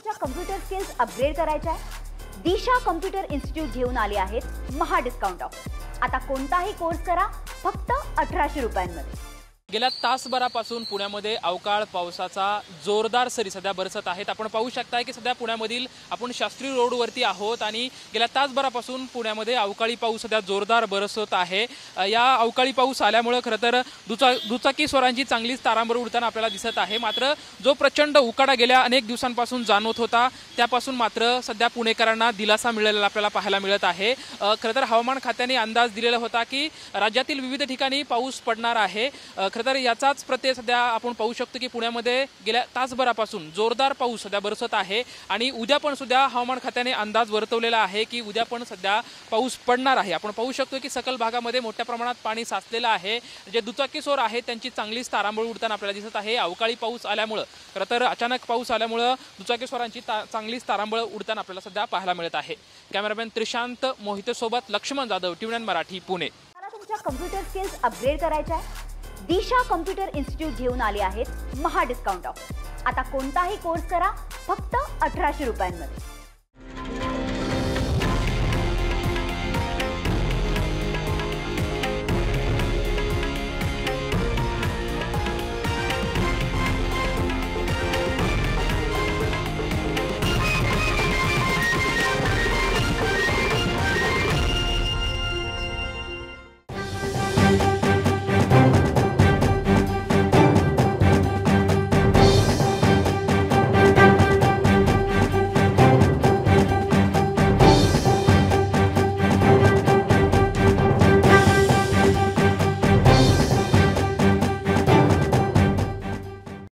तुमच्या computer skills upgrade करायच्या आहे? दिशा कम्प्युटर इन्स्टिट्यूट घेऊन आले आहेत महा डिस्काउंट ऑफर। आता कोणताही कोर्स करा फक्त 1800 रुपयांमध्ये। गेल्या तासभरापासून पुण्यामध्ये अवकाळ पावसाचा जोरदार सरी सध्या बरसत आहेत। आपण पाहू शकताय की सध्या पुण्यामधील आपण शास्त्री रोडवरती आहोत आणि गेल्या तासभरापासून पुण्यामध्ये अवकाळी पाऊस सध्या जोरदार बरसत आहे। या अवकाळी पाऊस आल्यामुळे खरं तर दुचाकी स्वारांची चांगलीच तारांबळ उडताना आपल्याला दिसत आहे। मात्र जो प्रचंड उकाडा गेल्या अनेक दिवसांपासून जाणवत होता त्यापासून मात्र सध्या पुणेकरांना दिलासा मिळालेला आपल्याला पाहायला मिळत आहे। खरं तर हवामान खात्याने अंदाज दिलेला होता की राज्यातील विविध ठिकाणी पाऊस पडणार आहे। खरं तर याचाच प्रत्यय सध्या आपण पाहू शकतो की पुण्यामध्ये गेल्या तासभरापासून जोरदार पाऊस सध्या बरसत आहे आणि उद्या पण सुद्धा हवामान खात्याने अंदाज वर्तवलेला आहे की उद्या पण सध्या पाऊस पडणार आहे। आपण पाहू शकतो की सकल भागामध्ये मोठ्या प्रमाणात पाणी साचलेलं आहे। जे दुचाकीस्वार आहेत त्यांची चांगलीच तारांबळ उडताना आपल्याला दिसत आहे। अवकाळी पाऊस आल्यामुळे खरं तर अचानक पाऊस आल्यामुळे दुचाकीस्वारांची चांगलीच तारांबळ उडताना आपल्याला सध्या पाहायला मिळत आहे। कॅमेरामॅन त्रिशांत मोहिते सोबत लक्ष्मण जाधव, TVN मराठी, पुणे। तुमच्या कम्प्युटर स्किल्स अपग्रेड करायच्या आहे? दिशा कम्प्युटर इन्स्टिट्यूट घेऊन आले आहेत महा डिस्काउंट ऑफर। आता कोणताही कोर्स करा फक्त 1800 रुपयांमध्ये।